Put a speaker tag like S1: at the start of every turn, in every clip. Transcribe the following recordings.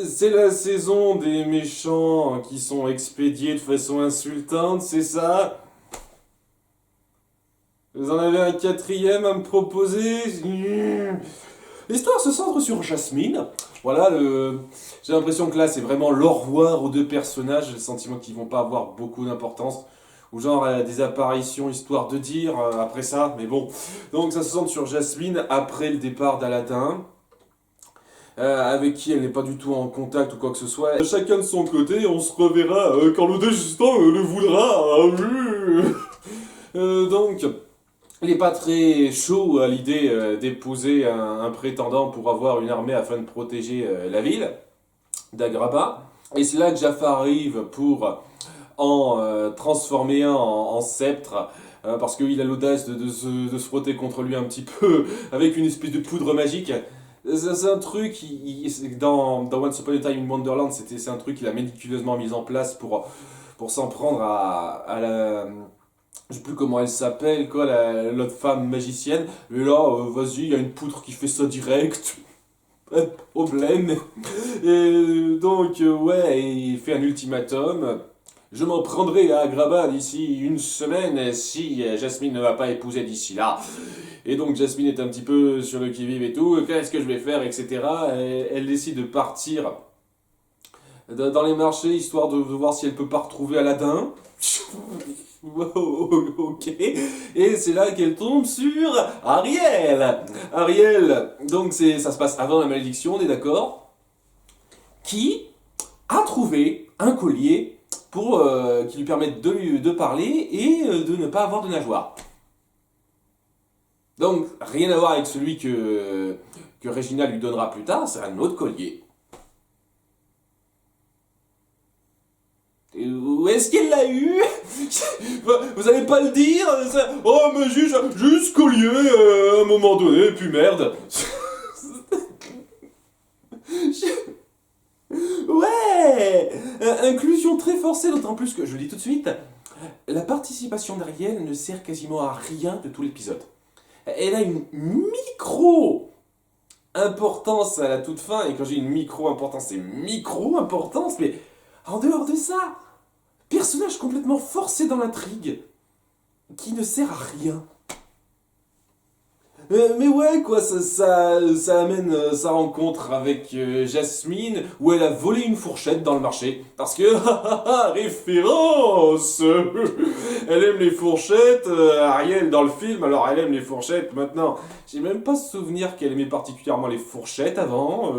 S1: C'est la saison des méchants qui sont expédiés de façon insultante, c'est ça? Vous en avez un quatrième à me proposer? L'histoire se centre sur Jasmine. Voilà, j'ai l'impression que là, c'est vraiment l'au revoir aux deux personnages. J'ai le sentiment qu'ils vont pas avoir beaucoup d'importance. Ou genre des apparitions histoire de dire après ça, mais bon. Donc ça se centre sur Jasmine après le départ d'Aladin. Avec qui elle n'est pas du tout en contact ou quoi que ce soit. Chacun de son côté, on se reverra quand le destin le voudra. Donc, il n'est pas très chaud à l'idée d'épouser un prétendant pour avoir une armée afin de protéger la ville d'Agraba. Et c'est là que Jafar arrive pour en transformer un en sceptre. Parce qu'il a l'audace de se frotter contre lui un petit peu avec une espèce de poudre magique. C'est un truc, dans Once Upon a Time in Wonderland, c'est un truc qu'il a méticuleusement mis en place pour s'en prendre à la... Je sais plus comment elle s'appelle, quoi, l'autre femme magicienne. Mais là, vas-y, il y a une poudre qui fait ça direct. Pas de problème. Et donc, ouais, il fait un ultimatum. Je m'en prendrai à Agrabah d'ici une semaine si Jasmine ne va pas épouser d'ici là. Et donc Jasmine est un petit peu sur le qui-vive et tout, qu'est-ce que je vais faire, etc. Et elle décide de partir dans les marchés histoire de voir si elle peut pas retrouver Aladdin. Wow, ok. Et c'est là qu'elle tombe sur Ariel. Ariel, donc ça se passe avant la malédiction, on est d'accord? Qui a trouvé un collier pour qui lui permette de parler et de ne pas avoir de nageoire. Donc, rien à voir avec celui que Regina lui donnera plus tard, c'est un autre collier. Et où est-ce qu'elle l'a eu? Vous allez pas le dire ça... Oh, mais juste collier à un moment donné, et puis merde. Ouais, inclusion très forcée, d'autant plus que, je le dis tout de suite, la participation d'Ariel ne sert quasiment à rien de tout l'épisode. Elle a une micro-importance à la toute fin, et quand j'ai une micro-importance, c'est micro-importance, mais en dehors de ça, personnage complètement forcé dans l'intrigue, qui ne sert à rien. Mais ouais, quoi, ça amène sa rencontre avec Jasmine, où elle a volé une fourchette dans le marché. Parce que, référence. Elle aime les fourchettes, Ariel dans le film, alors elle aime les fourchettes maintenant. J'ai même pas souvenir qu'elle aimait particulièrement les fourchettes avant.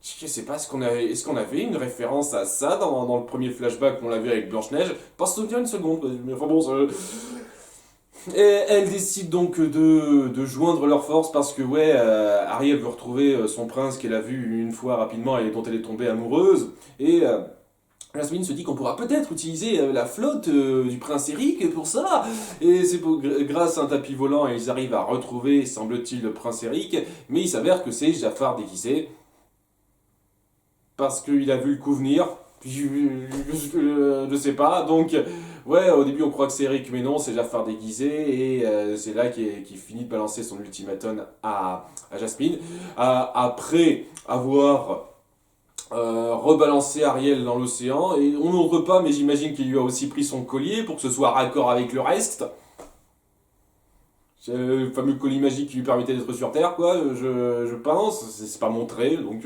S1: Je sais pas, est-ce qu'on avait une référence à ça dans le premier flashback qu'on l'a vu avec Blanche-Neige? Pas souvenir une seconde, mais enfin bon, et elle décide donc de joindre leurs forces parce que ouais, Ariel veut retrouver son prince qu'elle a vu une fois rapidement et dont elle est tombée amoureuse. Et Jasmine se dit qu'on pourra peut-être utiliser la flotte du prince Eric pour ça. Et c'est grâce à un tapis volant, ils arrivent à retrouver, semble-t-il, le prince Eric. Mais il s'avère que c'est Jafar déguisé. Parce qu'il a vu le coup venir. Je sais pas, donc ouais, au début on croit que c'est Eric, mais non, c'est Jafar déguisé, et c'est là qu'il finit de balancer son ultimatum à Jasmine. Après avoir rebalancé Ariel dans l'océan, et on n'ouvre pas, mais j'imagine qu'il lui a aussi pris son collier pour que ce soit raccord avec le reste. C'est le fameux collier magique qui lui permettait d'être sur Terre, quoi, je pense, c'est pas montré, donc...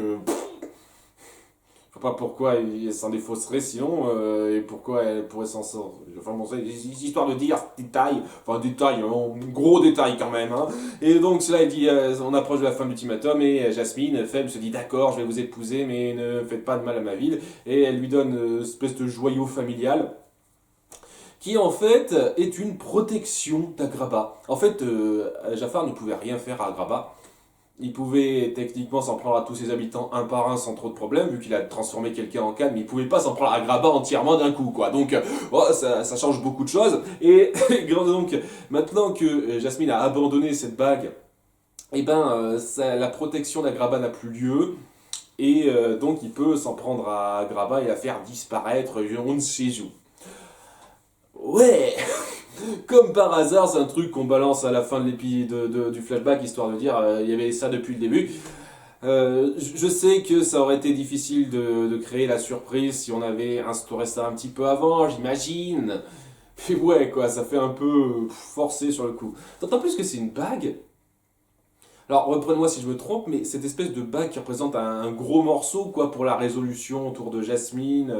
S1: Je sais pas pourquoi elle s'en défausserait sinon, et pourquoi elle pourrait s'en sortir. Enfin bon, c'est histoire de dire détail, enfin détail, gros détail quand même. Hein. Et donc cela, elle dit, on approche de la fin de l'ultimatum, et Jasmine, faible, se dit d'accord, je vais vous épouser, mais ne faites pas de mal à ma ville. Et elle lui donne une espèce de joyau familial, qui en fait est une protection d'Agraba. En fait, Jafar ne pouvait rien faire à Agraba. Il pouvait techniquement s'en prendre à tous ses habitants un par un sans trop de problèmes, vu qu'il a transformé quelqu'un en canne, mais il pouvait pas s'en prendre à Agrabah entièrement d'un coup, quoi. Donc, ça change beaucoup de choses. Et donc, maintenant que Jasmine a abandonné cette bague, eh ben, la protection d'Agrabah n'a plus lieu. Et donc, il peut s'en prendre à Agrabah et la faire disparaître, on ne sait où. Ouais. Comme par hasard, c'est un truc qu'on balance à la fin de du flashback, histoire de dire il y avait ça depuis le début. Je sais que ça aurait été difficile de créer la surprise si on avait instauré ça un petit peu avant, j'imagine. Puis ouais, quoi, ça fait un peu forcé sur le coup. D'autant plus que c'est une bague. Alors, reprenez-moi si je me trompe, mais cette espèce de bague qui représente un gros morceau, quoi, pour la résolution autour de Jasmine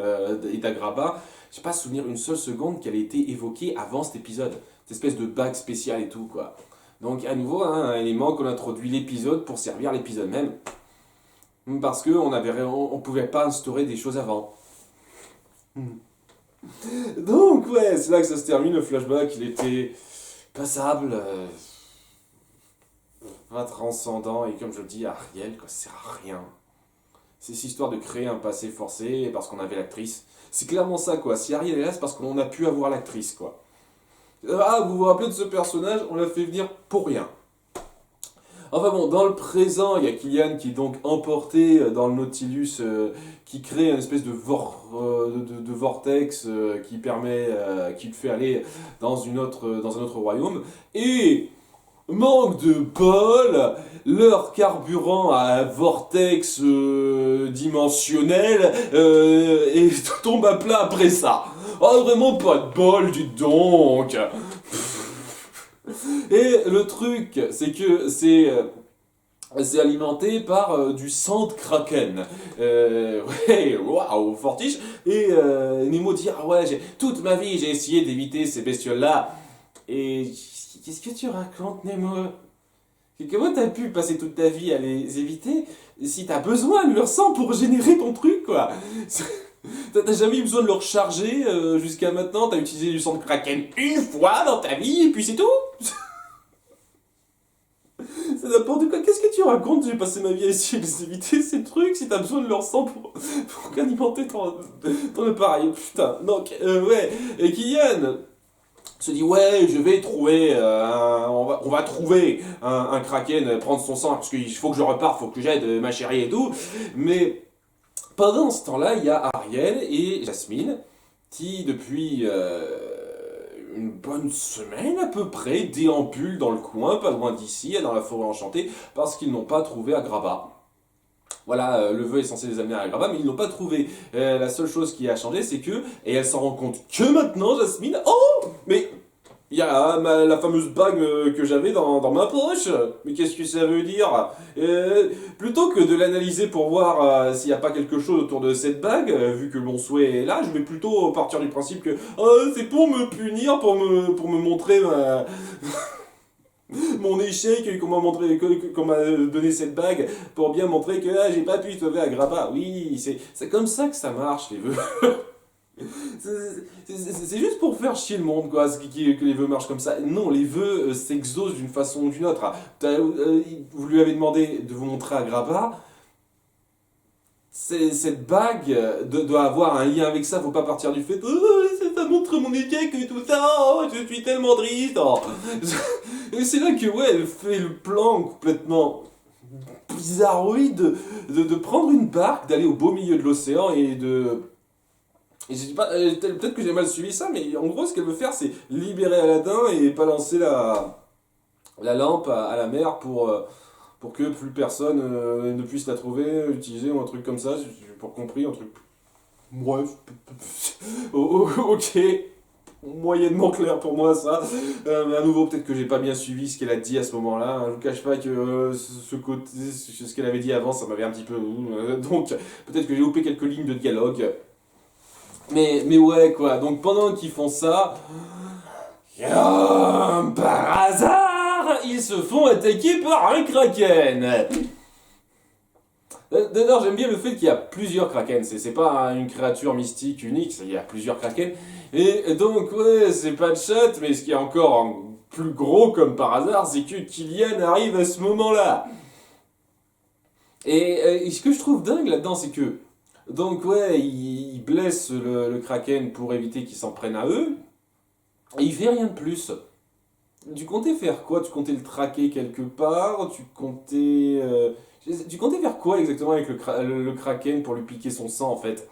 S1: et d'Agraba, j'ai pas souvenir une seule seconde qu'elle ait été évoquée avant cet épisode. Cette espèce de bague spéciale et tout, quoi. Donc, à nouveau, hein, un élément qu'on introduit l'épisode pour servir l'épisode même. Parce qu'on on pouvait pas instaurer des choses avant. Donc, ouais, c'est là que ça se termine, le flashback, il était passable. Pas transcendant, et comme je le dis, Ariel, quoi, ça sert à rien. C'est cette histoire de créer un passé forcé parce qu'on avait l'actrice. C'est clairement ça, quoi. Si Ariel est là, c'est parce qu'on a pu avoir l'actrice, quoi. Ah, vous vous rappelez de ce personnage? On l'a fait venir pour rien. Enfin bon, dans le présent, il y a Kylian qui est donc emporté dans le Nautilus, qui crée une espèce de vortex qui permet, qui le fait aller dans un autre royaume. Et manque de bol, leur carburant à vortex dimensionnel et tombe à plat après ça. Oh, vraiment pas de bol, dis donc. Et le truc, c'est que c'est alimenté par du sang de kraken. Ouais, waouh, fortiche. Et Nemo dit, ah ouais, toute ma vie, j'ai essayé d'éviter ces bestioles-là. Et qu'est-ce que tu racontes, Nemo? Comment t'as pu passer toute ta vie à les éviter si t'as besoin de leur sang pour générer ton truc, quoi? T'as jamais eu besoin de le recharger jusqu'à maintenant? T'as utilisé du sang de kraken une fois dans ta vie et puis c'est tout? C'est n'importe quoi. Qu'est-ce que tu racontes? J'ai passé ma vie à essayer de les éviter ces trucs si t'as besoin de leur sang pour alimenter ton appareil. Putain. Donc, ouais. Et Kylian se dit ouais, je vais trouver on va trouver un kraken, prendre son sang parce qu'il faut que je reparte, faut que j'aide ma chérie et tout. Mais pendant ce temps-là, il y a Ariel et Jasmine qui depuis une bonne semaine à peu près déambulent dans le coin, pas loin d'ici, dans la forêt enchantée, parce qu'ils n'ont pas trouvé Agrabah. Voilà, le vœu est censé les amener à Agrabah, mais ils n'ont pas trouvé. La seule chose qui a changé, c'est que, et elle s'en rend compte que maintenant, Jasmine, oh, mais il y a la fameuse bague que j'avais dans ma poche. Mais qu'est-ce que ça veut dire? Plutôt que de l'analyser pour voir s'il n'y a pas quelque chose autour de cette bague, vu que mon souhait est là, je vais plutôt partir du principe que c'est pour me punir, pour me montrer mon échec, qu'on m'a donné cette bague, pour bien montrer que j'ai pas pu sauver Agrabah. Oui, c'est comme ça que ça marche, les vœux. C'est juste pour faire chier le monde, quoi, que les vœux marchent comme ça. Non, les vœux s'exaucent d'une façon ou d'une autre. Vous lui avez demandé de vous montrer Agrabah. Cette bague doit avoir un lien avec ça. Faut pas partir du fait ça montre mon échec et tout ça. Oh, je suis tellement triste. Oh. Et c'est là que, ouais, elle fait le plan complètement bizarroïde de prendre une barque, d'aller au beau milieu de l'océan et de. Et je sais pas, peut-être que j'ai mal suivi ça, mais en gros, ce qu'elle veut faire, c'est libérer Aladdin et balancer la lampe à la mer pour que plus personne ne puisse la trouver, l'utiliser ou un truc comme ça. J'ai pas compris, un truc. Bref. Ok. Moyennement clair pour moi, ça. Mais à nouveau, peut-être que j'ai pas bien suivi ce qu'elle a dit à ce moment-là. Hein. Je vous cache pas que ce qu'elle avait dit avant, ça m'avait un petit peu. Donc, peut-être que j'ai loupé quelques lignes de dialogue. Mais ouais, quoi. Donc pendant qu'ils font ça, par hasard, ils se font attaquer par un kraken. D'ailleurs, j'aime bien le fait qu'il y a plusieurs kraken. C'est pas une créature mystique unique, il y a plusieurs kraken. Et donc, ouais, c'est pas de chat, mais ce qui est encore plus gros comme par hasard, c'est que Kylian arrive à ce moment-là. Et ce que je trouve dingue là-dedans, c'est que donc ouais, il blesse le Kraken pour éviter qu'il s'en prenne à eux, et il fait rien de plus. Tu comptais faire quoi? Tu comptais le traquer quelque part? Tu comptais faire quoi exactement avec le Kraken pour lui piquer son sang en fait?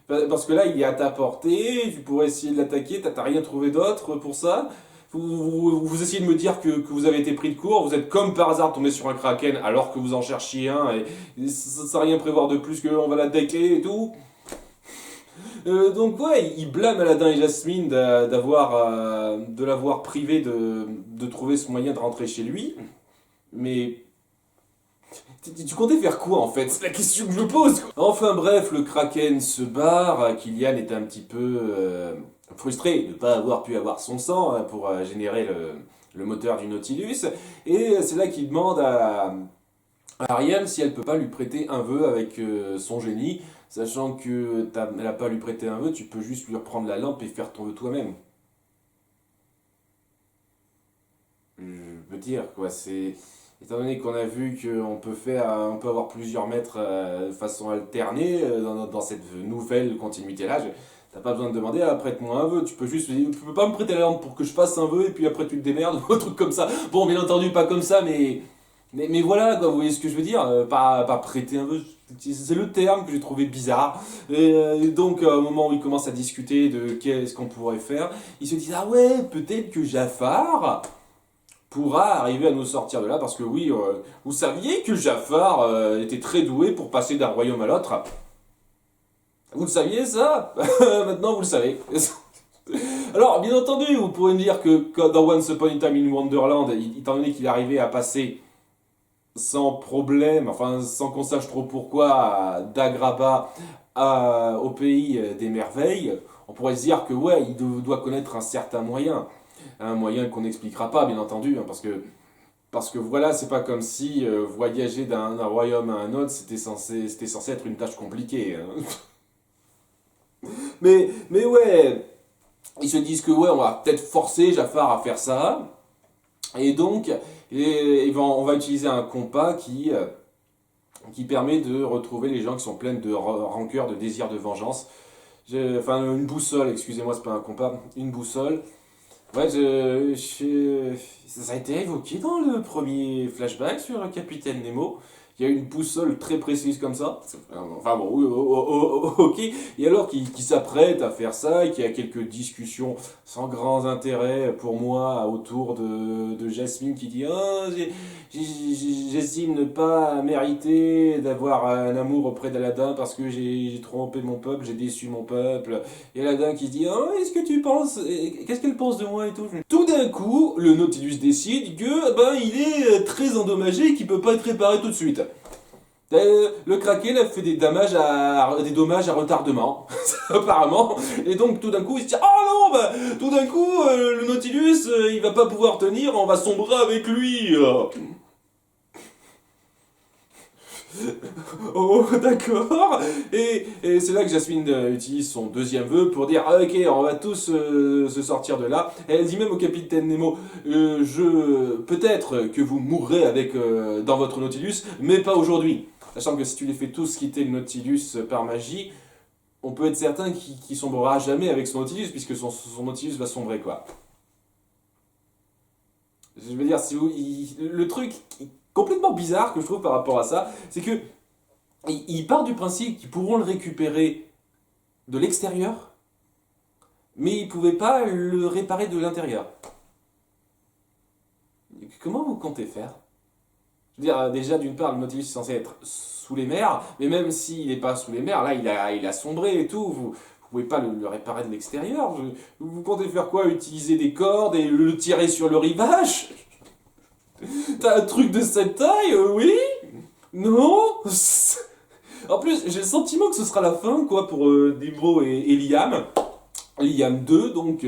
S1: Parce que là, il est à ta portée, tu pourrais essayer de l'attaquer, t'as rien trouvé d'autre pour ça? vous essayez de me dire que vous avez été pris de court, vous êtes comme par hasard tombé sur un kraken alors que vous en cherchiez un, et ça rien prévoir de plus qu'on va la decker et tout. Donc ouais, il blâme Aladdin et Jasmine de l'avoir privé de trouver ce moyen de rentrer chez lui. Mais tu comptais faire quoi en fait? C'est la question que je pose. Enfin bref, le Kraken se barre. Kylian est un petit peu frustré de ne pas avoir pu avoir son sang pour générer le moteur du Nautilus. Et c'est là qu'il demande à Ariel si elle peut pas lui prêter un vœu avec son génie. Sachant que elle n'a pas à lui prêter un vœu, tu peux juste lui reprendre la lampe et faire ton vœu toi-même. Je veux dire, quoi, c'est... Étant donné qu'on a vu on peut avoir plusieurs maîtres de façon alternée dans cette nouvelle continuité-là, t'as pas besoin de demander, ah, prête-moi un vœu, tu peux pas me prêter la lampe pour que je fasse un vœu et puis après tu te démerdes ou un truc comme ça. Bon, bien entendu, pas comme ça, mais voilà, quoi, vous voyez ce que je veux dire, pas prêter un vœu, c'est le terme que j'ai trouvé bizarre. Et donc, au moment où ils commencent à discuter de qu'est-ce qu'on pourrait faire, ils se disent, ah ouais, peut-être que Jafar pourra arriver à nous sortir de là, parce que oui, vous saviez que Jafar était très doué pour passer d'un royaume à l'autre. Vous le saviez ça? Maintenant vous le savez. Alors, bien entendu, vous pourrez me dire que dans Once Upon a Time in Wonderland, étant donné qu'il arrivait à passer sans problème, enfin sans qu'on sache trop pourquoi, d'Agraba au pays des merveilles, on pourrait se dire que ouais, il doit connaître un certain moyen. Un moyen qu'on n'expliquera pas, bien entendu, hein, parce que voilà, c'est pas comme si voyager d'un royaume à un autre, c'était censé être une tâche compliquée. Hein. Mais ouais, ils se disent que ouais, on va peut-être forcer Jafar à faire ça, et donc, on va utiliser un compas qui permet de retrouver les gens qui sont pleins de rancœur, de désir de vengeance. Enfin, une boussole, excusez-moi, c'est pas un compas, une boussole. Ouais, ça a été évoqué dans le premier flashback sur le Capitaine Nemo. Il y a une boussole très précise comme ça. Enfin bon, oui, ok. Et alors qu'il s'apprête à faire ça et qu'il y a quelques discussions sans grand intérêt pour moi autour de Jasmine qui dit ah, j'estime ne pas mériter d'avoir un amour auprès d'Aladin parce que j'ai trompé mon peuple, j'ai déçu mon peuple. Et Aladin qui dit ah, est-ce que tu penses, qu'est-ce qu'elle pense de moi et tout. Tout d'un coup, le Nautilus décide que ben il est très endommagé et qu'il peut pas être réparé tout de suite. Le Kraken a fait des dommages à retardement, apparemment, et donc tout d'un coup il se dit oh non, bah, tout d'un coup le Nautilus il va pas pouvoir tenir, on va sombrer avec lui. Oh d'accord. Et c'est là que Jasmine utilise son deuxième vœu pour dire ah, ok, on va tous se sortir de là. Et elle dit même au capitaine Nemo peut-être que vous mourrez dans votre Nautilus, mais pas aujourd'hui. Sachant que si tu les fais tous quitter le Nautilus par magie, on peut être certain qu'il sombrera jamais avec son Nautilus, puisque son Nautilus va sombrer, quoi. Je veux dire, le truc complètement bizarre que je trouve par rapport à ça, c'est que il part du principe qu'ils pourront le récupérer de l'extérieur, mais ils ne pouvaient pas le réparer de l'intérieur. Comment vous comptez faire? Je veux dire, déjà, d'une part, le Nautilus est censé être sous les mers, mais même s'il n'est pas sous les mers, là, il a sombré et tout, vous pouvez pas le réparer de l'extérieur. Vous comptez faire quoi? Utiliser des cordes et le tirer sur le rivage? T'as un truc de cette taille, oui? Non? En plus, j'ai le sentiment que ce sera la fin, quoi, pour Nemo et Liam. Liam 2, donc...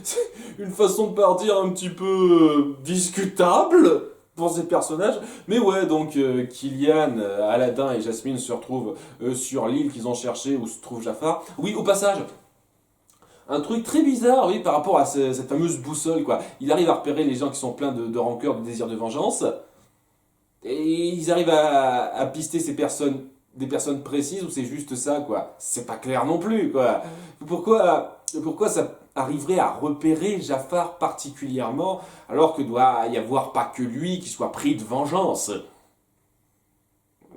S1: c'est une façon de partir un petit peu discutable pour ces personnages. Mais ouais, donc Kylian, Aladdin et Jasmine se retrouvent sur l'île qu'ils ont cherchée où se trouve Jafar. Oui, au passage, un truc très bizarre, oui, par rapport à cette fameuse boussole, quoi. Il arrive à repérer les gens qui sont pleins de rancœur, de désir de vengeance. Et ils arrivent à pister des personnes précises ou c'est juste ça, quoi. C'est pas clair non plus, quoi. Pourquoi ça arriverait à repérer Jafar particulièrement alors que doit y avoir pas que lui qui soit pris de vengeance?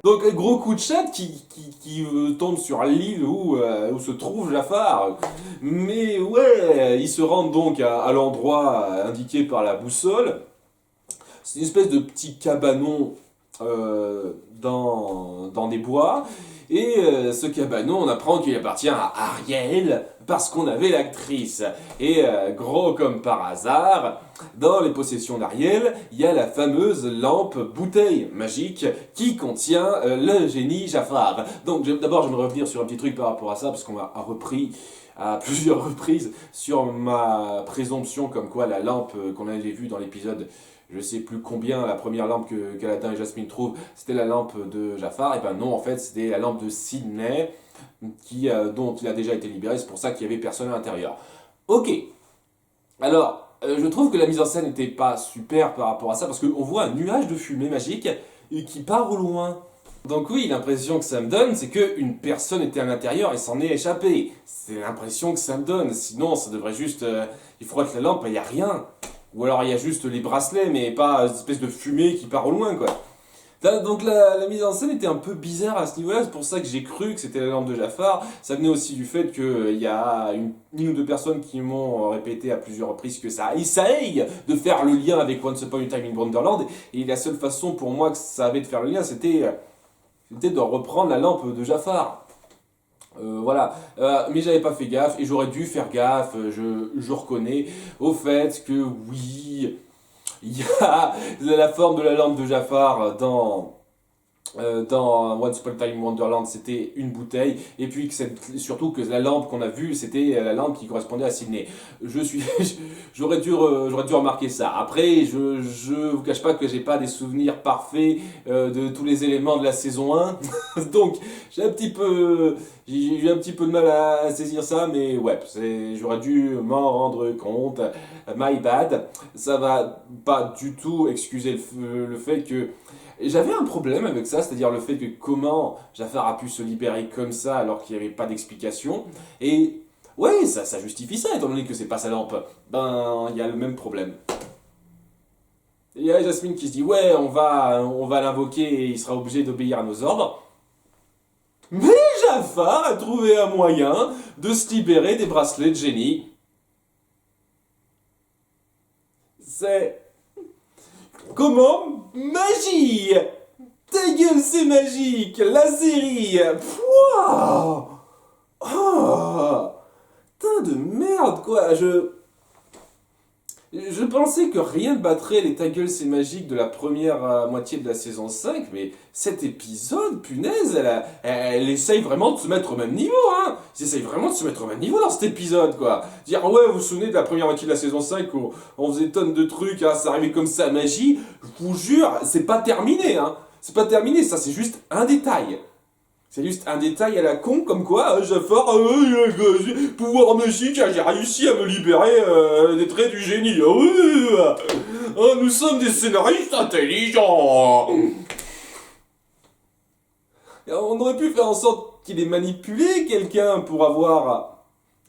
S1: Donc gros coup de chat qui tombe sur l'île où se trouve Jafar. Mais ouais, ils se rendent donc à l'endroit indiqué par la boussole. C'est une espèce de petit cabanon dans des bois. Et ce cabanon, on apprend qu'il appartient à Ariel parce qu'on avait l'actrice. Et gros comme par hasard, dans les possessions d'Ariel, il y a la fameuse lampe bouteille magique qui contient le génie Jafar. Donc d'abord, j'aimerais revenir sur un petit truc par rapport à ça parce qu'on m'a repris à plusieurs reprises sur ma présomption comme quoi la lampe qu'on avait vue dans l'épisode je sais plus combien, la première lampe qu'Aladin et Jasmine trouvent, c'était la lampe de Jafar. Et ben non, en fait, c'était la lampe de Sydney dont il a déjà été libéré. C'est pour ça qu'il y avait personne à l'intérieur. Ok. Alors, je trouve que la mise en scène n'était pas super par rapport à ça parce qu'on voit un nuage de fumée magique qui part au loin. Donc oui, l'impression que ça me donne, c'est qu'une personne était à l'intérieur et s'en est échappée. C'est l'impression que ça me donne. Sinon, ça devrait juste... il frotte la lampe et il n'y a rien. Ou alors il y a juste les bracelets, mais pas une espèce de fumée qui part au loin, quoi. Donc la mise en scène était un peu bizarre à ce niveau-là, c'est pour ça que j'ai cru que c'était la lampe de Jafar. Ça venait aussi du fait qu'il y a une ou deux personnes qui m'ont répété à plusieurs reprises que ça essaye de faire le lien avec Once Upon a Time in Wonderland. Et la seule façon pour moi que ça avait de faire le lien, c'était de reprendre la lampe de Jafar. Voilà, mais j'avais pas fait gaffe et j'aurais dû faire gaffe, je reconnais, au fait que oui, il y a la forme de la lampe de Jafar dans Once Upon a Time in Wonderland, c'était une bouteille, et puis surtout que la lampe qu'on a vue, c'était la lampe qui correspondait à Sydney. J'aurais dû remarquer ça. Après, je vous cache pas que j'ai pas des souvenirs parfaits de tous les éléments de la saison 1, donc j'ai eu un petit peu de mal à saisir ça, mais ouais, j'aurais dû m'en rendre compte. My bad. Ça va pas du tout excuser le fait que j'avais un problème avec ça, c'est-à-dire le fait que comment Jafar a pu se libérer comme ça alors qu'il n'y avait pas d'explication. Et ouais, ça justifie ça, étant donné que c'est pas sa lampe. Ben, il y a le même problème. Et il y a Jasmine qui se dit, ouais, on va l'invoquer et il sera obligé d'obéir à nos ordres. Mais Jafar a trouvé un moyen de se libérer des bracelets de génie. C'est... Comment? Magie! Ta gueule, c'est magique! La série! Pouah! Oh! Putain de merde, quoi! Je pensais que rien ne battrait les Ta gueule, c'est magique de la première moitié de la saison 5, mais cet épisode, punaise, elle essaye vraiment de se mettre au même niveau, hein! Ils essayent vraiment de se mettre au même niveau dans cet épisode, quoi! Dire, ouais, vous vous souvenez de la première moitié de la saison 5 où on faisait tonnes de trucs, hein, ça arrivait comme ça, magie, je vous jure, c'est pas terminé, hein! C'est pas terminé, ça, c'est juste un détail. C'est juste un détail à la con, comme quoi, Jafar, pouvoir magique, j'ai réussi à me libérer des traits du génie. Nous sommes des scénaristes intelligents. On aurait pu faire en sorte qu'il ait manipulé quelqu'un pour avoir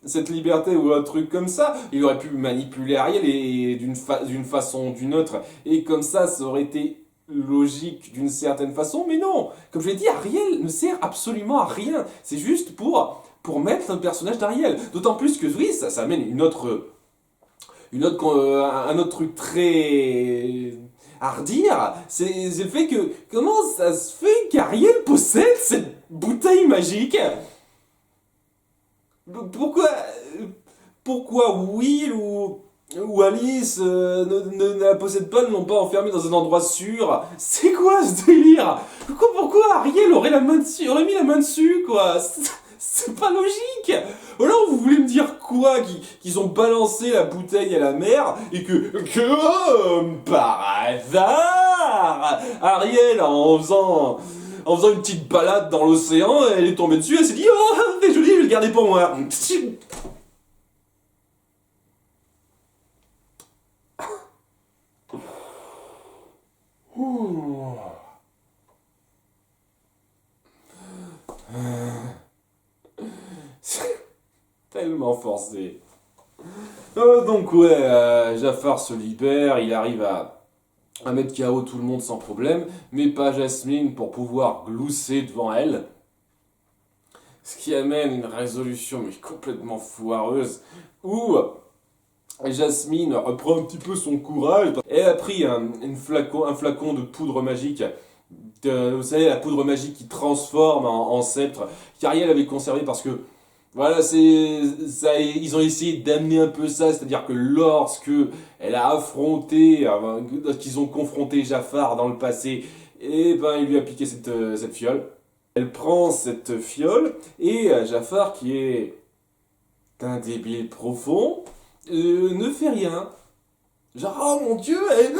S1: cette liberté ou un truc comme ça. Il aurait pu manipuler Ariel et d'une façon ou d'une autre. Et comme ça aurait été logique d'une certaine façon, mais non. Comme je l'ai dit, Ariel ne sert absolument à rien. C'est juste pour mettre un personnage d'Ariel. D'autant plus que oui, ça amène un autre truc très à redire, c'est le fait que comment ça se fait qu'Ariel possède cette bouteille magique? Pourquoi pourquoi Will ou Alice ne la possèdent pas, ne l'ont pas enfermée dans un endroit sûr? C'est quoi ce délire? Pourquoi Ariel aurait aurait mis la main dessus, quoi? C'est pas logique! Ou alors vous voulez me dire quoi? Qu'ils ont balancé la bouteille à la mer et par hasard, Ariel, en faisant une petite balade dans l'océan, elle est tombée dessus, elle s'est dit, oh, c'est joli, je vais le garder pour moi. Tellement forcé. Donc ouais, Jafar se libère, il arrive à mettre KO tout le monde sans problème, mais pas Jasmine pour pouvoir glousser devant elle. Ce qui amène une résolution mais complètement foireuse, où Jasmine reprend un petit peu son courage. Elle a pris un flacon de poudre magique. Vous savez, la poudre magique qui transforme en sceptre, qu'Ariel avait conservé parce que voilà, ils ont essayé d'amener un peu ça, c'est-à-dire que lorsque elle a affronté, qu'ils ont confronté Jafar dans le passé, et ben il lui a piqué cette fiole. Elle prend cette fiole et Jafar, qui est un débile profond, ne fait rien. Genre, oh mon dieu, elle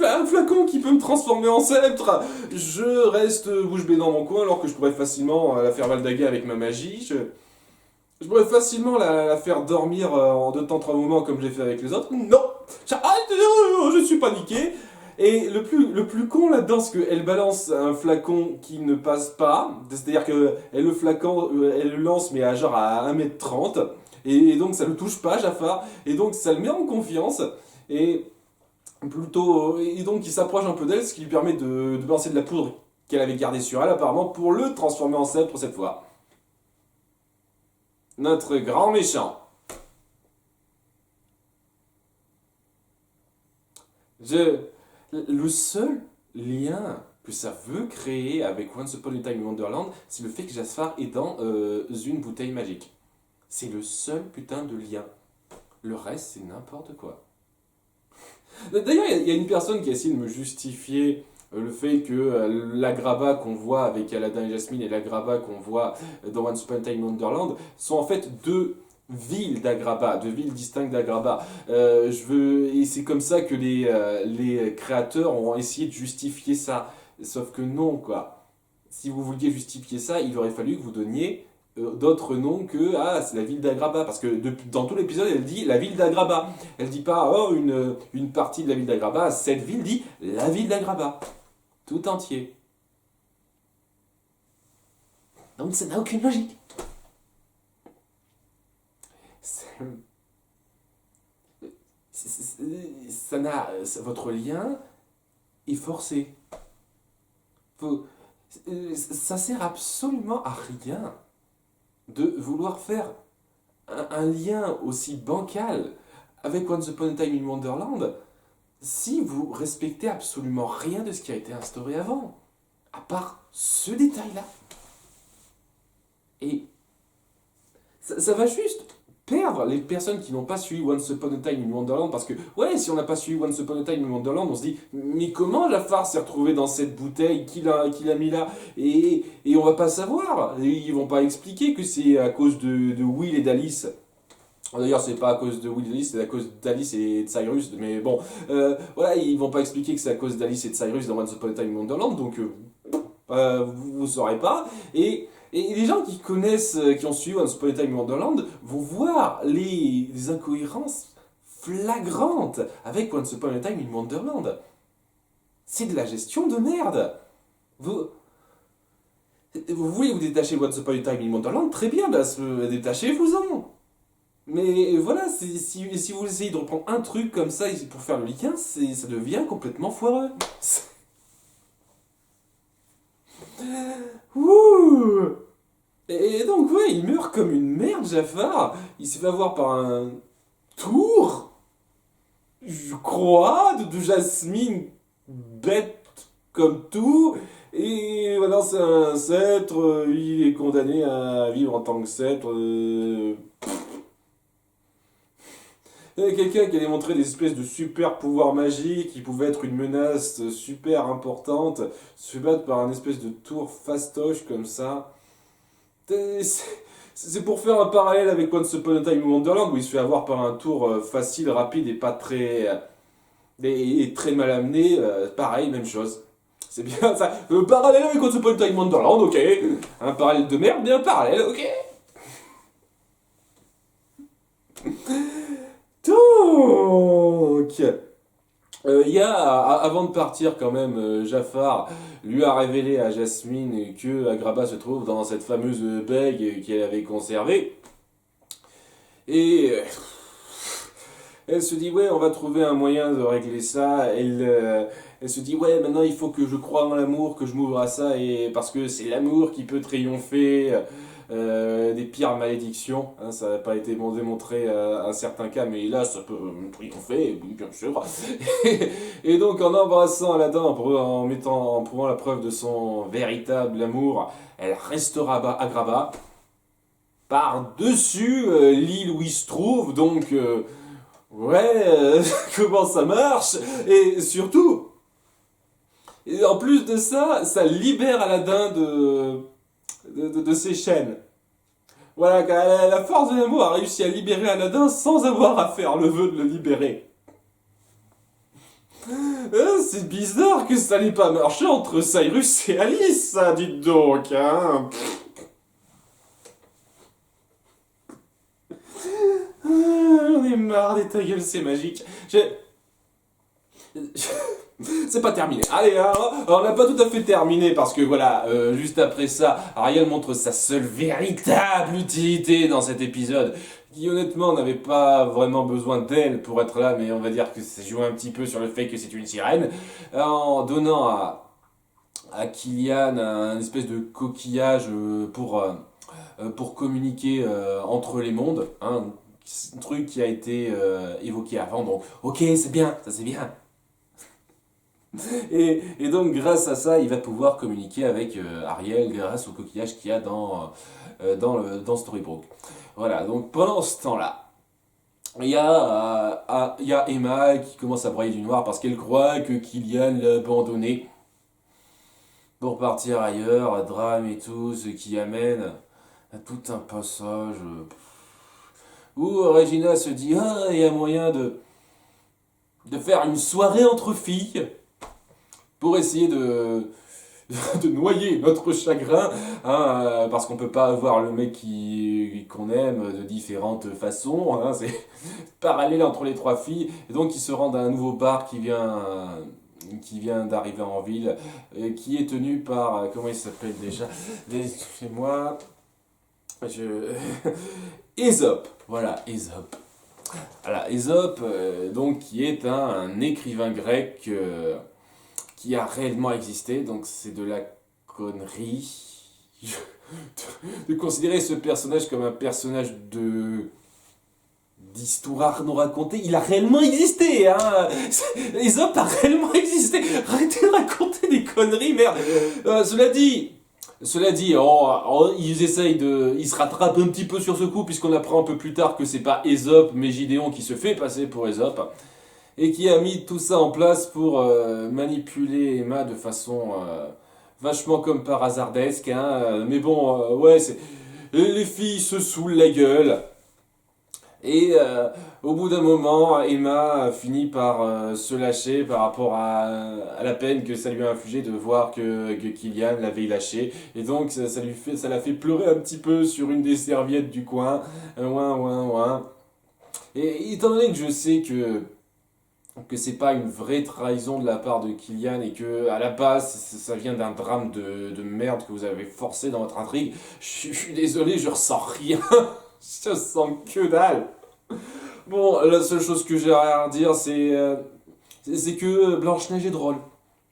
S1: a un flacon qui peut me transformer en sceptre. Je reste bouche bée dans mon coin alors que je pourrais facilement la faire valdaguer avec ma magie. Je pourrais facilement la faire dormir en deux temps, trois moments comme j'ai fait avec les autres. Non, je suis paniqué. Et le plus con là-dedans, c'est qu'elle balance un flacon qui ne passe pas. C'est-à-dire qu'elle le flacon, elle le lance mais à genre à 1,30 m. Et donc ça ne le touche pas, Jafar. Et donc ça le met en confiance. Et et donc il s'approche un peu d'elle, ce qui lui permet de balancer de la poudre qu'elle avait gardée sur elle apparemment pour le transformer en sceptre cette fois. Notre grand méchant. Je, le seul lien que ça veut créer avec Once Upon a Time in Wonderland, c'est le fait que Jafar est dans une bouteille magique. C'est le seul putain de lien. Le reste, c'est n'importe quoi. D'ailleurs, il y a une personne qui a essayé de me justifier le fait que l'Agraba qu'on voit avec Aladdin et Jasmine et l'Agraba qu'on voit dans Once Upon a Time in Wonderland sont en fait deux villes d'Agraba, deux villes distinctes d'Agraba. Et c'est comme ça que les créateurs ont essayé de justifier ça. Sauf que non, quoi. Si vous vouliez justifier ça, il aurait fallu que vous donniez d'autres noms que c'est la ville d'Agraba, parce que dans tout l'épisode elle dit la ville d'Agraba, elle dit pas une partie de la ville d'Agraba, cette ville dit la ville d'Agraba tout entier, donc ça n'a aucune logique. C'est- Ça n'a votre lien est forcé. Ça sert absolument à rien de vouloir faire un lien aussi bancal avec Once Upon a Time in Wonderland si vous respectez absolument rien de ce qui a été instauré avant, à part ce détail-là. Et ça va juste perdre les personnes qui n'ont pas suivi Once Upon a Time in Wonderland, parce que, ouais, si on n'a pas suivi Once Upon a Time in Wonderland, on se dit, mais comment Jafar s'est retrouvé dans cette bouteille qu'il a mis là, et on va pas savoir. Et ils vont pas expliquer que c'est à cause de Will et d'Alice. D'ailleurs, c'est pas à cause de Will et d'Alice, c'est à cause d'Alice et de Cyrus, mais bon, voilà, ils vont pas expliquer que c'est à cause d'Alice et de Cyrus dans Once Upon a Time in Wonderland, donc vous saurez pas. Et les gens qui connaissent, qui ont suivi Once Upon a Time in Wonderland, vont voir les incohérences flagrantes avec Once Upon a Time in Wonderland. C'est de la gestion de merde. Vous voulez vous détacher de Once Upon a Time in Wonderland, très bien, détachez-vous-en. Mais voilà, si vous essayez de reprendre un truc comme ça pour faire le lien, ça devient complètement foireux. Ouh. Et donc, ouais, il meurt comme une merde, Jafar. Il s'est fait avoir par un tour, je crois, de Jasmine, bête comme tout. Et voilà, c'est un sceptre. Il est condamné à vivre en tant que sceptre. Il y avait quelqu'un qui a démontré des espèces de super pouvoirs magiques qui pouvaient être une menace super importante, se fait battre par un espèce de tour fastoche comme ça. C'est pour faire un parallèle avec Once Upon a Time in Wonderland où il se fait avoir par un tour facile, rapide et pas très, et très mal amené. Pareil, même chose. C'est bien ça. Parallèle avec Once Upon a Time in Wonderland, ok. Un parallèle de merde, bien parallèle, ok. Donc, avant de partir quand même, Jafar lui a révélé à Jasmine que Agrabah se trouve dans cette fameuse bague qu'elle avait conservée. Et Elle se dit, ouais, on va trouver un moyen de régler ça. Elle se dit, ouais, maintenant il faut que je croie en l'amour, que je m'ouvre à ça, et parce que c'est l'amour qui peut triompher des pires malédictions. Hein, ça n'a pas été bon démontré à un certain cas, mais là, ça peut triompher, oui, bien sûr. Et donc, en embrassant Aladdin, en prouvant la preuve de son véritable amour, elle restera à Agrabah par-dessus l'île où il se trouve, donc ouais, comment ça marche? Et surtout, et en plus de ça, ça libère Aladdin de ses chaînes. Voilà, la force de l'amour a réussi à libérer Aladdin sans avoir à faire le vœu de le libérer. C'est bizarre que ça n'ait pas marché entre Cyrus et Alice, ça, dites donc, hein. J'en ai marre des ta gueule, c'est magique. C'est pas terminé. Allez, alors, on n'a pas tout à fait terminé parce que voilà, juste après ça, Ariel montre sa seule véritable utilité dans cet épisode, qui honnêtement n'avait pas vraiment besoin d'elle pour être là, mais on va dire que ça joue un petit peu sur le fait que c'est une sirène, en donnant à Kylian un espèce de coquillage pour communiquer entre les mondes, hein, un truc qui a été évoqué avant, donc ok, c'est bien, ça c'est bien. Et donc, grâce à ça, il va pouvoir communiquer avec Ariel grâce au coquillage qu'il y a dans Storybrooke. Voilà, donc pendant ce temps-là, il y a Emma qui commence à broyer du noir parce qu'elle croit que Kylian l'a abandonné pour partir ailleurs, drame et tout, ce qui amène à tout un passage où Regina se dit ah, il y a moyen de faire une soirée entre filles pour essayer de noyer notre chagrin, hein, parce qu'on peut pas avoir le mec qu'on aime de différentes façons, hein, c'est parallèle entre les trois filles, et donc ils se rendent à un nouveau bar qui vient d'arriver en ville, qui est tenu par, comment il s'appelle déjà, excusez-moi, je... Ésope, voilà, Ésope. Voilà, Ésope, donc, qui est un écrivain grec qui a réellement existé, donc c'est de la connerie de considérer ce personnage comme un personnage d'histoire non racontée. Il a réellement existé, hein. Ésope a réellement existé. Arrêtez de raconter des conneries, merde. Cela dit, ils se rattrapent un petit peu sur ce coup, puisqu'on apprend un peu plus tard que c'est pas Ésope, mais Gideon qui se fait passer pour Ésope, et qui a mis tout ça en place pour manipuler Emma de façon vachement comme par hasardesque, hein. Mais bon, ouais, les filles se saoulent la gueule. Et au bout d'un moment, Emma finit par se lâcher par rapport à la peine que ça lui a infligé de voir que Kylian l'avait lâché. Et donc ça l'a fait pleurer un petit peu sur une des serviettes du coin. Ouin, ouin, ouin. Et étant donné que je sais que c'est pas une vraie trahison de la part de Kylian et que à la base ça vient d'un drame de merde que vous avez forcé dans votre intrigue, je suis désolé, je ressens rien. Je sens que dalle. Bon, la seule chose que j'ai à redire, c'est que Blanche-Neige est drôle.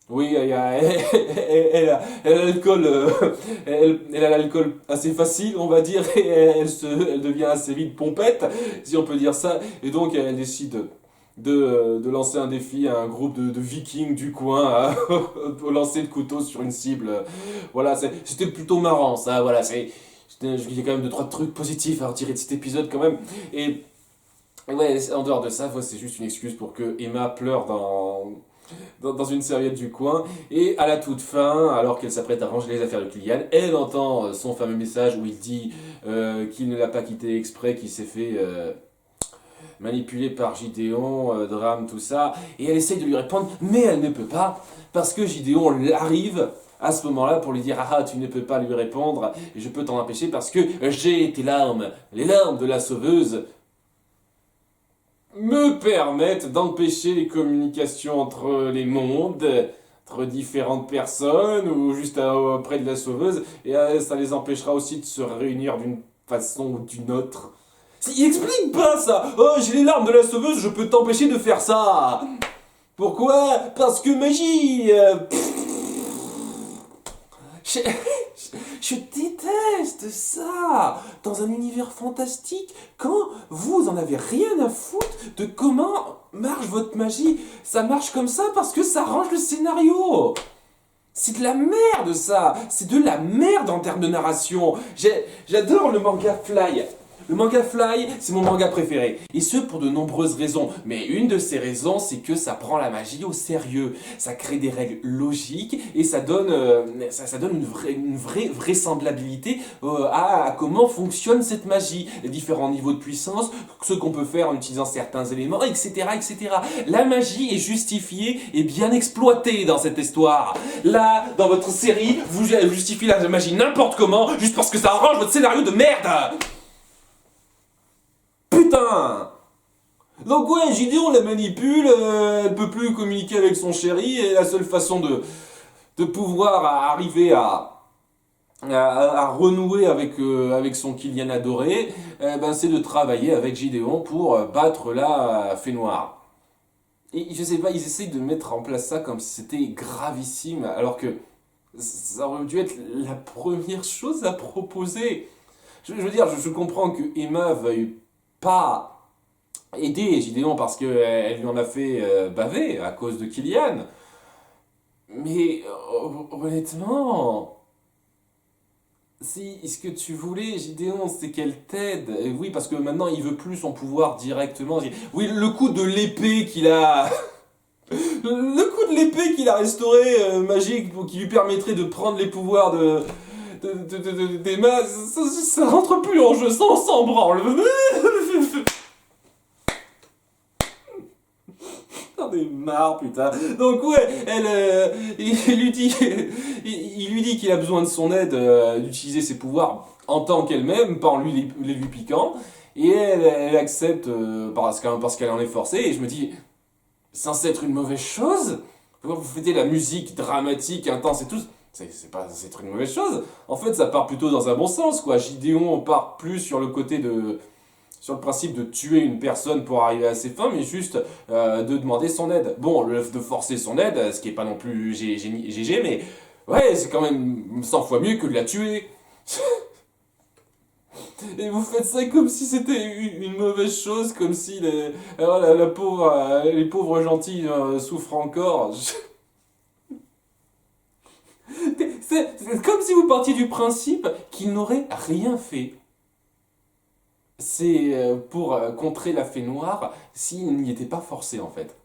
S1: Oui, elle a l'alcool, elle a l'alcool assez facile, on va dire, et elle devient assez vite pompette, si on peut dire ça, et donc elle décide de lancer un défi à un groupe de vikings du coin, au lancer de couteau sur une cible. Voilà, c'était plutôt marrant, ça, voilà, il y a quand même deux, trois trucs positifs à retirer de cet épisode quand même, et ouais, en dehors de ça, c'est juste une excuse pour que Emma pleure dans une serviette du coin. Et à la toute fin, alors qu'elle s'apprête à ranger les affaires de Kylian, elle entend son fameux message où il dit qu'il ne l'a pas quitté exprès, qu'il s'est fait manipuler par Gideon, drame, tout ça. Et elle essaye de lui répondre, mais elle ne peut pas, parce que Gideon arrive à ce moment-là pour lui dire ah tu ne peux pas lui répondre, et je peux t'en empêcher parce que j'ai tes larmes, les larmes de la sauveuse me permettent d'empêcher les communications entre les mondes, entre différentes personnes ou juste auprès de la sauveuse, et ça les empêchera aussi de se réunir d'une façon ou d'une autre. Il explique pas ça. Oh, j'ai les larmes de la sauveuse, je peux t'empêcher de faire ça. Pourquoi? Parce que magie. Je, je déteste ça. Dans un univers fantastique, quand vous en avez rien à foutre de comment marche votre magie, ça marche comme ça parce que ça arrange le scénario. C'est de la merde ça. C'est de la merde en termes de narration. J'adore le manga Fly. Le manga Fly, c'est mon manga préféré. Et ce, pour de nombreuses raisons. Mais une de ces raisons, c'est que ça prend la magie au sérieux. Ça crée des règles logiques et ça donne une vraie vraisemblabilité à comment fonctionne cette magie. Les différents niveaux de puissance, ce qu'on peut faire en utilisant certains éléments, etc., etc. La magie est justifiée et bien exploitée dans cette histoire. Là, dans votre série, vous justifiez la magie n'importe comment, juste parce que ça arrange votre scénario de merde. Putain! Donc ouais, Gideon la manipule, elle peut plus communiquer avec son chéri, et la seule façon de pouvoir arriver à renouer avec son Kylian adoré, c'est de travailler avec Gideon pour battre la fée noire. Et je sais pas, ils essayent de mettre en place ça comme si c'était gravissime, alors que ça aurait dû être la première chose à proposer. Je veux dire, je comprends que Emma veuille pas aider Gideon parce qu'elle lui en a fait baver à cause de Kylian. Mais honnêtement, si ce que tu voulais, Gideon, c'est qu'elle t'aide. Et oui, parce que maintenant il veut plus son pouvoir directement. Oui, le coup de l'épée qu'il a. Le coup de l'épée qu'il a restauré magique qui lui permettrait de prendre les pouvoirs d'Emma, ça rentre plus en jeu, ça on s'en branle. J'en ai marre, putain. Donc ouais, il lui dit, il lui dit qu'il a besoin de son aide, d'utiliser ses pouvoirs en tant qu'elle-même, pas en lui piquant. Et elle accepte parce qu'elle en est forcée. Et je me dis, censé être une mauvaise chose? Vous faites la musique dramatique, intense et tout. C'est pas censé être une mauvaise chose. En fait, ça part plutôt dans un bon sens, quoi. Gideon part plus sur le côté sur le principe de tuer une personne pour arriver à ses fins, mais juste de demander son aide. Bon, de forcer son aide, ce qui est pas non plus GG, mais ouais, c'est quand même 100 fois mieux que de la tuer. Et vous faites ça comme si c'était une mauvaise chose, comme si la pauvre, les pauvres gentils souffrent encore. C'est comme si vous partiez du principe qu'ils n'auraient rien fait. C'est pour contrer la fée noire s'ils n'y étaient pas forcés en fait.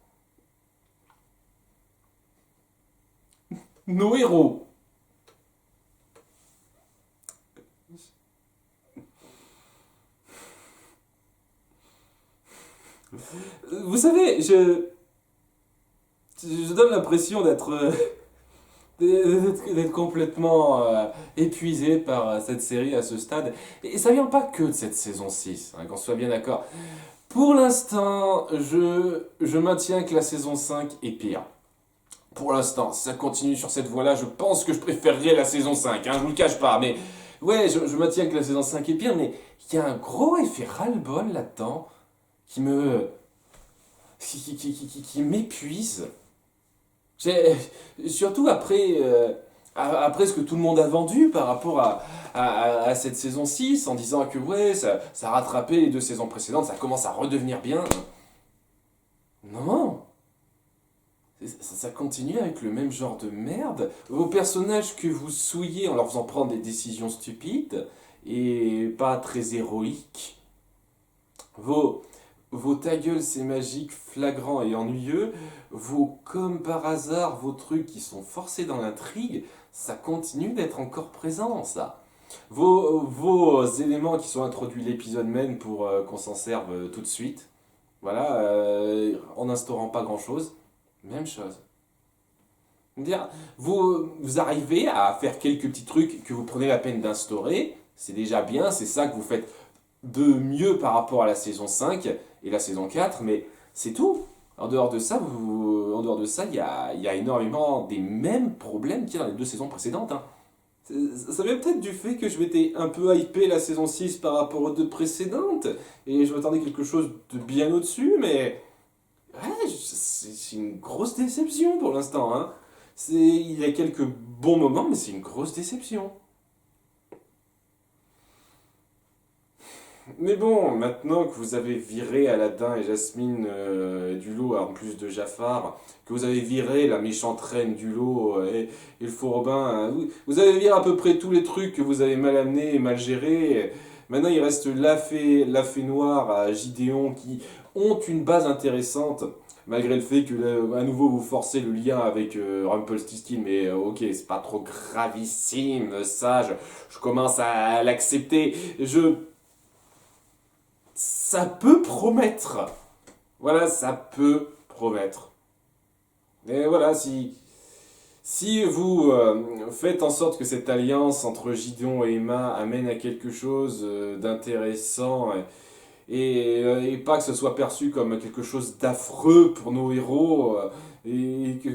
S1: Nos héros. Vous savez, je donne l'impression d'être complètement épuisé par cette série à ce stade. Et ça vient pas que de cette saison 6, hein, qu'on soit bien d'accord. Pour l'instant, je maintiens que la saison 5 est pire. Pour l'instant, si ça continue sur cette voie-là, je pense que je préférerais la saison 5, hein, je vous le cache pas. Mais ouais, je maintiens que la saison 5 est pire, mais il y a un gros effet ras-le-bol là-dedans qui qui m'épuise. Surtout après ce que tout le monde a vendu par rapport à cette saison 6, en disant que ouais, ça a rattrapé les deux saisons précédentes, ça commence à redevenir bien. Non, ça continue avec le même genre de merde. Vos personnages que vous souillez en leur faisant prendre des décisions stupides et pas très héroïques. Vos ta gueule c'est magique, flagrants et ennuyeux, comme par hasard, vos trucs qui sont forcés dans l'intrigue, ça continue d'être encore présent, ça. Vos éléments qui sont introduits l'épisode même pour qu'on s'en serve tout de suite, voilà, en instaurant pas grand chose, même chose. Dire, vous arrivez à faire quelques petits trucs que vous prenez la peine d'instaurer, c'est déjà bien, c'est ça que vous faites de mieux par rapport à la saison 5 et la saison 4, mais c'est tout. En dehors de ça, il y a énormément des mêmes problèmes qu'il y a dans les deux saisons précédentes. Hein. Ça vient peut-être du fait que je m'étais un peu hypé la saison 6 par rapport aux deux précédentes, et je m'attendais à quelque chose de bien au-dessus, mais ouais, c'est une grosse déception pour l'instant, hein. Il y a quelques bons moments, mais c'est une grosse déception. Mais bon, maintenant que vous avez viré Aladdin et Jasmine du lot, en plus de Jafar, que vous avez viré la méchante reine du lot et le faux Robin, hein, vous avez viré à peu près tous les trucs que vous avez mal amenés et mal gérés. Maintenant, il reste la fée noire à Gideon qui ont une base intéressante, malgré le fait que à nouveau vous forcez le lien avec Rumpelstiltskin. Mais ok, c'est pas trop gravissime, ça, je commence à l'accepter. Ça peut promettre. Voilà, ça peut promettre. Et voilà, si vous faites en sorte que cette alliance entre Gideon et Emma amène à quelque chose d'intéressant et pas que ce soit perçu comme quelque chose d'affreux pour nos héros, et que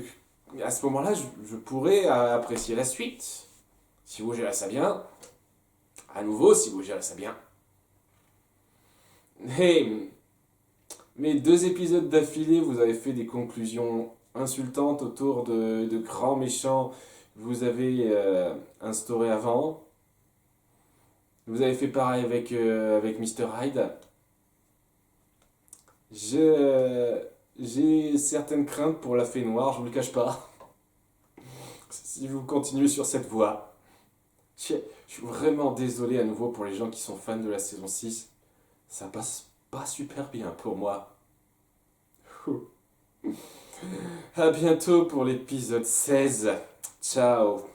S1: à ce moment-là, je pourrais apprécier la suite. Si vous gérez ça bien, à nouveau, si vous gérez ça bien. Hey, mais deux épisodes d'affilée, vous avez fait des conclusions insultantes autour de grands méchants que vous avez instaurés avant. Vous avez fait pareil avec Mr. Hyde. J'ai certaines craintes pour la fée noire, je vous le cache pas. Si vous continuez sur cette voie. Je suis vraiment désolé à nouveau pour les gens qui sont fans de la saison 6. Ça passe pas super bien pour moi. À bientôt pour l'épisode 16. Ciao.